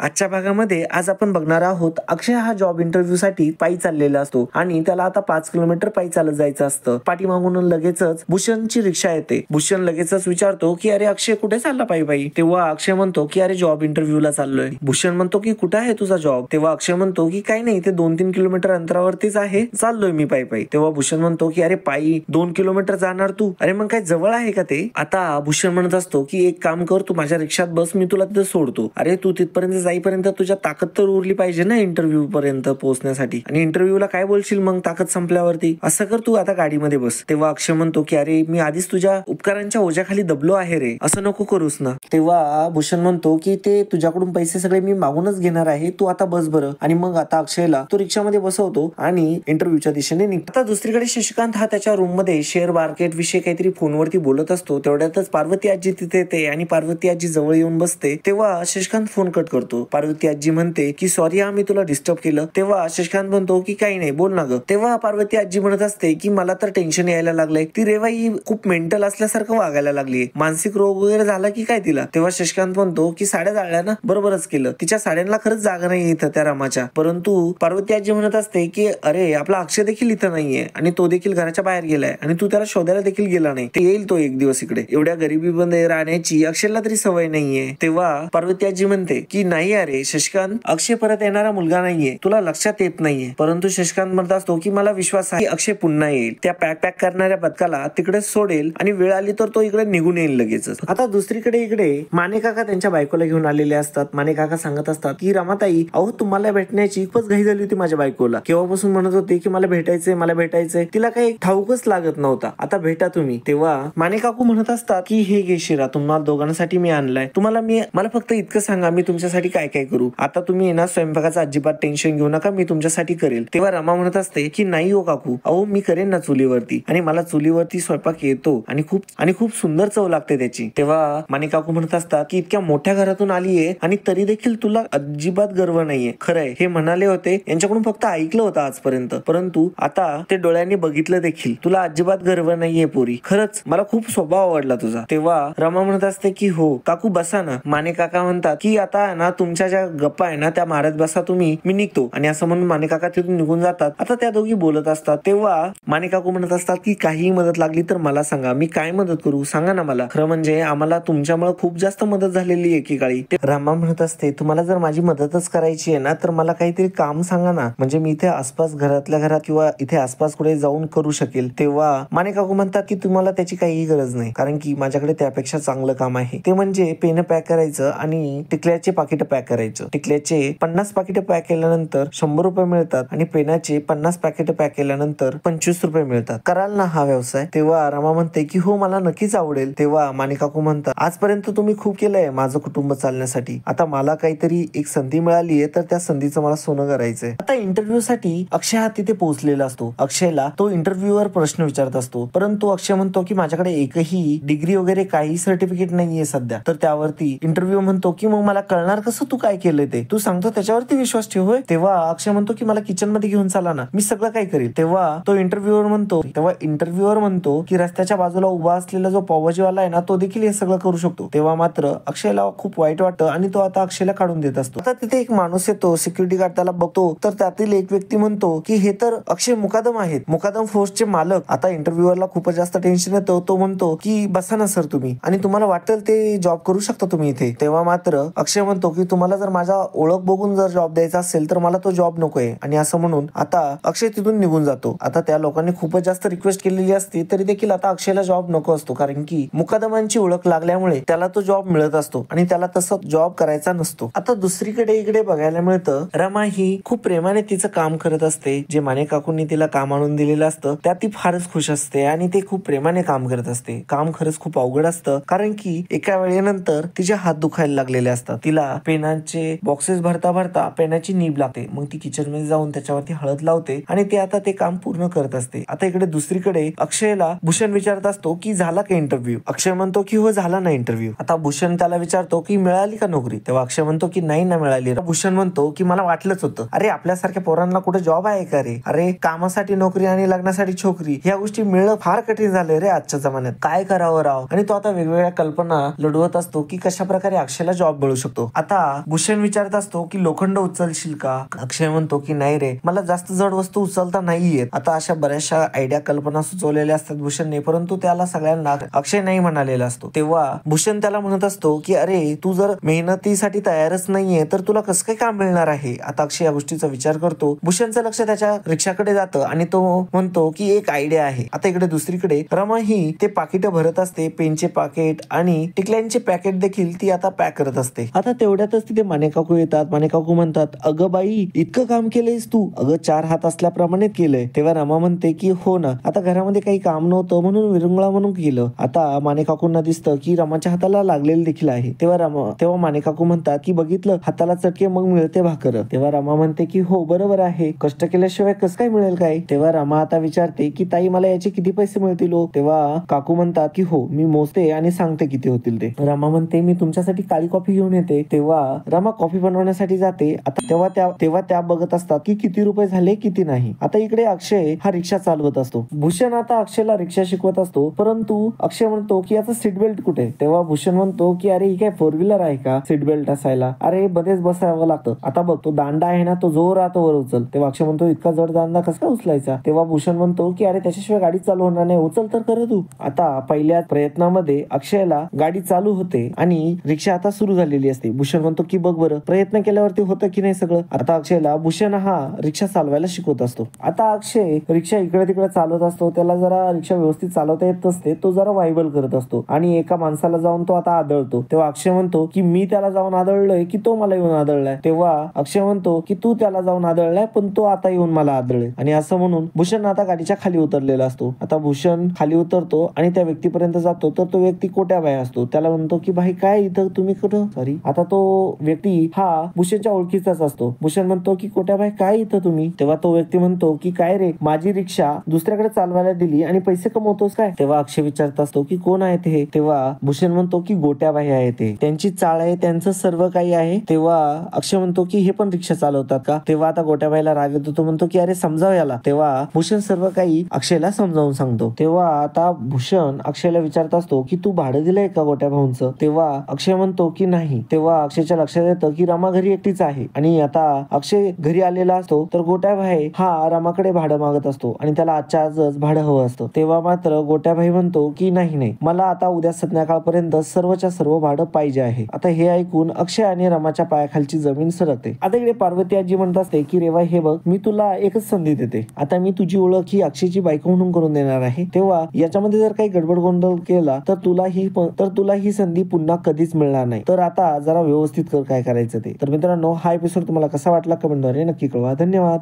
आजच्या भागामध्ये आज आपण बघणार आहोत अक्षय हा जॉब इंटरव्ह्यू साठी पायी चाललेला असतो आणि त्याला आता 5 किलोमीटर पायी चालत जायचं असतं. पाठीमागून लगेचच भूषणची रिक्षा येते. भूषण लगेचच विचारतो की अरे अक्षय कुठे चालला पायी पायी? तेव्हा अक्षय म्हणतो की अरे जॉब इंटरव्ह्यूला चाललोय. भूषण म्हणतो की कुठे आहे तुझा जॉब? तेव्हा अक्षय म्हणतो की काही नाही, ते 2-3 किलोमीटर अंतरावरतीच आहे, चाललोय मी पायी पायी. तेव्हा भूषण म्हणतो की अरे पायी 2 किलोमीटर जाणार तू? अरे मग काय जवळ आहे का ते? आता भूषण म्हणत असतो की एक काम कर, तू माझ्या रिक्षात बस, मी तुला तिथे सोडतो. अरे तू तिथपर्यंत जाईपर्यंत तुझ्या ताकद तर उरली पाहिजे ना इंटरव्ह्यू पर्यंत पोहोचण्यासाठी, आणि इंटरव्ह्यूला काय बोलशील मग ताकद संपल्यावरती? असं कर, तू आता गाडीमध्ये बस. तेव्हा अक्षय म्हणतो की अरे मी आधीच तुझ्या उपकारांच्या ओझ्याखाली दबलो आहे रे, असं नको करूस ना. तेव्हा भूषण म्हणतो की ते तुझ्याकडून पैसे सगळे मी मागूनच घेणार आहे, तू आता बस बरं. आणि मग आता अक्षयला तो रिक्षामध्ये बसवतो आणि इंटरव्ह्यूच्या दिशेने निघतो. आता दुसरीकडे शशिकांत हा त्याच्या रूम मध्ये शेअर मार्केट विषयी काहीतरी फोनवरती बोलत असतो. तेवढ्यातच पार्वती आजी तिथे येते आणि पार्वती आजी जवळ येऊन बसते. तेव्हा शशिकांत फोन कट करतो. पार्वती आजी म्हणते की सॉरी हा, मी तुला डिस्टर्ब केलं. तेव्हा शशिकांत म्हणतो की काही नाही, बोल ना ग. तेव्हा पार्वती आजी म्हणत असते की मला तर टेन्शन यायला लागलंय, ती रेवा ही खूप मेंटल असल्यासारखं वागायला लागली, मानसिक रोग वगैरे झाला की काय तिला? तेव्हा शशिकांत म्हणतो की साड्या जाळल्या ना, बरोबरच केलं, तिच्या साड्यांना खरंच जागा नाही इथं त्या रामाच्या. परंतु पार्वती आजी म्हणत असते की अरे आपला अक्षय देखील इथं नाहीये आणि तो देखील घराच्या बाहेर गेलाय आणि तू त्याला शोधायला देखील गेला नाही. ते येईल तो एक दिवस इकडे. एवढ्या गरिबीमध्ये राहण्याची अक्षयला तरी सवय नाहीये. तेव्हा पार्वती आजी म्हणते की नाही अरे शशिकांत, अक्षय परत येणारा मुलगा नाहीये, तुला लक्षात येत नाहीये. परंतु शशिकांत म्हणत असतो की मला विश्वास आहे अक्षय पुन्हा येईल, त्या पॅक करणाऱ्या बदकाला तिकडे सोडेल आणि वेळ आली तर तो इकडे निघून येईल लगेचच. आता दुसरीकडे इकडे माने काका त्यांच्या बायकोला घेऊन आलेले असतात. माने काका सांगत असतात की रमाताई, अहो तुम्हाला भेटण्याची खूपच घाई झाली होती माझ्या बायकोला, केव्हापासून म्हणत होते की मला भेटायचंय, तिला काही ठाऊकच लागत नव्हता, आता भेटा तुम्ही. तेव्हा माने काकू म्हणत असतात की हे घे शिरा, तुम्हाला दोघांसाठी मी आणलाय, मला फक्त इतकं सांगा मी तुमच्यासाठी काय काय करू. आता तुम्ही ना स्वयंपाकाचं अजिबात टेन्शन घेऊ नका, मी तुमच्यासाठी करेल. तेव्हा रमा म्हणत असते की नाही हो काकू, अहो मी करेन ना चुलीवरती, आणि मला चुलीवरती स्वयंपाक येतो आणि खूप सुंदर चव लागते त्याची. तेव्हा माने काकू म्हणत असतात की इतक्या मोठ्या घरातून आलीये आणि तरी देखील तुला अजिबात गर्व नाहीये. खरंय, हे म्हणाले होते यांच्याकडून फक्त ऐकलं होतं आजपर्यंत, परंतु आता ते डोळ्यांनी बघितलं देखील, तुला अजिबात गर्व नाहीये पोरी, खरंच मला खूप स्वभाव आवडला तुझा. तेव्हा रमा म्हणत असते की हो काकू बसा ना. माने काका म्हणतात की आता ना तुमच्या ज्या गप्पा आहे ना त्या मारत बसा तुम्ही, मी निघतो. आणि असं म्हणून माने काका तिथून निघून जातात. आता त्या दोघी बोलत असतात. तेव्हा माने काकू म्हणत असतात की काही मदत लागली तर मला सांगा, मी काय मदत करू सांगा ना मला. खरं म्हणजे आम्हाला तुमच्यामुळे खूप जास्त मदत झालेली आहे एकेकाळी. रमा म्हणत असते तुम्हाला जर माझी मदतच करायची आहे ना तर मला काहीतरी काम सांगा ना, म्हणजे मी इथे आसपास घरातल्या घरात किंवा इथे आसपास कुठे जाऊन करू शकेल. तेव्हा माने काकू म्हणतात की तुम्हाला त्याची काहीही गरज नाही, कारण की माझ्याकडे त्यापेक्षा चांगलं काम आहे, ते म्हणजे पेन पॅक करायचं आणि टिकल्याचे पाकिट पॅक करायचं. टिकल्याचे 50 पाकिट पॅक केल्यानंतर 100 रुपये मिळतात आणि पेनाचे 50 पॅकेट पॅक केल्यानंतर 25 रुपये मिळतात. कराल ना हा व्यवसाय? तेव्हा रमा म्हणते की हो मला नक्कीच आवडेल. तेव्हा माने काकू म्हणतात आजपर्यंत तुम्ही खूप केलंय माझं कुटुंब चालण्यासाठी, आता मला काहीतरी एक संधी मिळाली आहे तर त्या संधीचं मला सोनं करायचंय. आता इंटरव्ह्यू साठी अक्षय हा तिथे पोहोचलेला असतो. अक्षयला तो इंटरव्ह्यूवर प्रश्न विचारत असतो, परंतु अक्षय म्हणतो की माझ्याकडे एकही डिग्री वगैरे काही सर्टिफिकेट नाहीये सध्या. तर त्यावरती इंटरव्ह्यू म्हणतो की मग मला कळणार कसं तू काय केलंय ते, तू सांगतो त्याच्यावरती विश्वास ठेव होय. तेव्हा अक्षय म्हणतो की मला किचन मध्ये घेऊन चाला ना, मी सगळं काय करेल. तेव्हा तो इंटरव्ह्यूअर म्हणतो की रस्त्याच्या बाजूला उभा असलेला जो पावभाजीवाला आहे ना तो देखील हे सगळं करू शकतो. तेव्हा मात्र अक्षयला खूप वाईट वाटतं आणि तो आता अक्षयला काढून देत असतो. आता तिथे एक माणूस येतो, सिक्युरिटी गार्ड त्याला बघतो, तर त्यातील एक व्यक्ती म्हणतो की हे तर अक्षय मुकादम आहेत, मुकादम फोर्सचे मालक. आता इंटरव्ह्यूअरला खूपच जास्त टेन्शन येतं. तो म्हणतो की बसा ना सर तुम्ही, आणि तुम्हाला वाटेल ते जॉब करू शकता तुम्ही इथे. तेव्हा मात्र अक्षय म्हणतो की तुम्हाला जर माझा ओळख बघून जर जॉब द्यायचा असेल तर मला तो जॉब नकोय, आणि असं म्हणून आता अक्षय तिथून निघून जातो. आता त्या लोकांनी खूपच जास्त रिक्वेस्ट केलेली असते तरी देखील आता अक्षयला जॉब नको असतो, कारण की मुकादमांची ओळख लागल्यामुळे त्याला तो जॉब मिळत असतो आणि त्याला तसं जॉब करायचा नसतो. आता दुसरीकडे इकडे बघायला मिळतं रमा ही खूप प्रेमाने तिचं काम करत असते. जे माने काकूंनी तिला काम आणून दिलेलं असतं त्यात ती फारच खुश असते आणि ते खूप प्रेमाने काम करत असते. काम खरंच खूप अवघड असतं, कारण की एका वेळेनंतर तिचे हात दुखायला लागलेले असतात. तिला पेनांचे बॉक्सेस भरता पेनाची नीब लागते. मग ती किचन मध्ये जाऊन त्याच्यावरती हळद लावते आणि ते आता ते काम पूर्ण करत असते. आता इकडे दुसरीकडे अक्षयला भूषण विचारत असतो की झाला का इंटरव्ह्यू? अक्षय म्हणतो की हो झाला ना इंटरव्ह्यू. आता भूषण त्याला विचारतो की मिळाली का नोकरी? तेव्हा अक्षय म्हणतो की नाही ना मिळाली. भूषण म्हणतो की मला वाटलंच होतं, अरे आपल्यासारख्या पोरांना कुठे जॉब आहे का रे? अरे कामासाठी नोकरी आणि लग्नासाठी छोकरी ह्या गोष्टी मिळणं फार कठीण झालंय रे आजच्या जमान्यात, काय करावं राव. आणि तो आता वेगवेगळ्या कल्पना लढवत असतो की कशा प्रकारे अक्षयला जॉब मिळू शकतो. आता भूषण विचारत असतो की लोखंड उचलशील का? अक्षय म्हणतो की नाही रे, मला जास्त जड वस्तू उचलता नाही येत. आता अशा बऱ्याचशा आयडिया कल्पना सुचवलेल्या असतात भूषणने, परंतु त्याला सगळ्यांना अक्षय नाही म्हणालेला असतो. तेव्हा भूषण त्याला म्हणत असतो की अरे तू जर मेहनतीसाठी तयारच नाहीये तर तुला कसं काय काम मिळणार आहे? आता अक्षय या गोष्टीचा विचार करतो. भूषणचं लक्ष त्याच्या रिक्षाकडे जातं आणि तो म्हणतो की एक आयडिया आहे. आता इकडे दुसरीकडे रमा ही ते पाकिट भरत असते, पेनचे पाकिट आणि टिकल्यांचे पॅकेट देखील ती आता पॅक करत असते. आता तेवढ्यातच तिथे माने काकू येतात. माने काकू म्हणतात, अगं बाई इतकं काम केलंयस तू? अगं 4 हात असल्याप्रमाणे केलंय. तेव्हा रमा म्हणते की हो ना, आता घरामध्ये काही काम नव्हतं म्हणून विरंगुळा म्हणून केलं. आता माने काकूंना दिसतं की रमाच्या हाताला लागलेलं देखील आहे. तेव्हा माने काकू म्हणतात की बघितलं, हाताला चटके मग मिळते भाकर. तेव्हा रमा म्हणते की हो बरोबर आहे, कष्ट केल्याशिवाय कसं काय मिळेल काय? तेव्हा रमा आता विचारते की ताई मला याचे किती पैसे मिळतील? तेव्हा काकू म्हणतात की हो मी मोजते आणि सांगते किती होतील ते. रमा म्हणते मी तुमच्यासाठी काळी कॉफी घेऊन येते. तेव्हा रमा कॉफी बनवण्यासाठी जाते. आता तेव्हा त्या बघत असतात की किती रुपये झाले किती नाही. आता इकडे अक्षय हा रिक्षा चालवत असतो. भूषण आता अक्षयला रिक्षा शिकवत असतो, परंतु अक्षय म्हणतो की याचा सीट बेल्ट कुठे? तेव्हा भूषण म्हणतो की अरे ही काय 4 व्हीलर आहे का सीट बेल्ट असायला? अरे मध्येच बसावं लागतं. आता बघ तो दांडा आहे ना, तो जोरात वर उचल. तेव्हा अक्षय म्हणतो इतका जड दांडा कसा काय उचलायचा? तेव्हा भूषण म्हणतो की अरे त्याच्याशिवाय गाडी चालू होणार नाही, उचल तर कर तू. आता पहिल्या प्रयत्नामध्ये अक्षयला गाडी चालू होते आणि रिक्षा आता सुरू झालेली असते. भूषण म्हणतो की बघ बरं प्रयत्न केल्यावरती होतं की नाही सगळं. आता अक्षयला भूषण हा रिक्षा चालवायला शिकवत असतो. आता अक्षय रिक्षा इकडे तिकडे चालवत असतो. त्याला जरा रिक्षा व्यवस्थित चालवता येत नसते. तो जरा वायबल करत असतो आणि एका माणसाला जाऊन तो आता आदळतो. तेव्हा अक्षय म्हणतो की मी त्याला जाऊन आदळलोय की तो मला येऊन आदळलाय? तेव्हा अक्षय म्हणतो की तू त्याला जाऊन आदळलाय पण तो आता येऊन मला आदळले. आणि असं म्हणून भूषण आता गाडीच्या खाली उतरलेला असतो. आता भूषण खाली उतरतो आणि त्या व्यक्तीपर्यंत जातो तर तो व्यक्ती कोट्या बाई असतो. त्याला म्हणतो की भाई काय इथं तुम्ही कुठं? सॉरी. आता तो व्यक्ती हा भूषणच्या ओळखीचाच असतो. भूषण म्हणतो की कोट्या बाई काय इथं तुम्ही? तेव्हा तो व्यक्ती म्हणतो की काय रे, माझी रिक्षा दुसऱ्याकडे चालवायला दिली आणि पैसे कमवतोस काय? तेव्हा अक्षय विचारत असतो की कोण आहे ते? तेव्हा भूषण म्हणतो की गोट्याबाई आहे ते, त्यांची चाळ आहे, त्यांचं सर्व काही आहे. तेव्हा अक्षय म्हणतो की हे पण रिक्षा चालवतात का? तेव्हा आता गोट्याबाईला राग येतो. तो म्हणतो की अरे समजाव याला. तेव्हा भूषण सर्व काही अक्षयला समजावून सांगतो. तेव्हा आता भूषण अक्षयला विचारत असतो की तू भाडं दिलंय का गोट्या भाऊंचं? तेव्हा अक्षय म्हणतो की नाही. तेव्हा अक्षयच्या लक्षात येतं की रमा घरी एकटीच आहे आणि आता अक्षय घरी आलेला असतो तर गोट्याबाई हा रमाकडे भाडं मागत असतो आणि त्याला आजच्या आजच भाडं हवं असतं. तेव्हा मात्र गोट्याबाई म्हणतो की नाही, मला आता उद्या संध्याकाळपर्यंत सर्वच्या सर्व भाडं पाहिजे आहे. आता हे ऐकून अक्षय आणि रमाच्या पायाखालची जमीन सरकते. आता इकडे पार्वती आजी म्हणत असते की रेवा हे बघ, मी तुला एकच संधी देते. आता मी तुझी ओळख ही अक्षयची बायको म्हणून करून देणार आहे. तेव्हा याच्यामध्ये जर काही गडबड गोंधळ केला तर तुला ही संधी पुन्हा कधीच मिळणार नाही. तर आता जरा व्यवस्थित कर काय करायचं ते. तर मित्रांनो हा एपिसोड तुम्हाला कसा वाटला कमेंटद्वारे नक्की कळवा. धन्यवाद.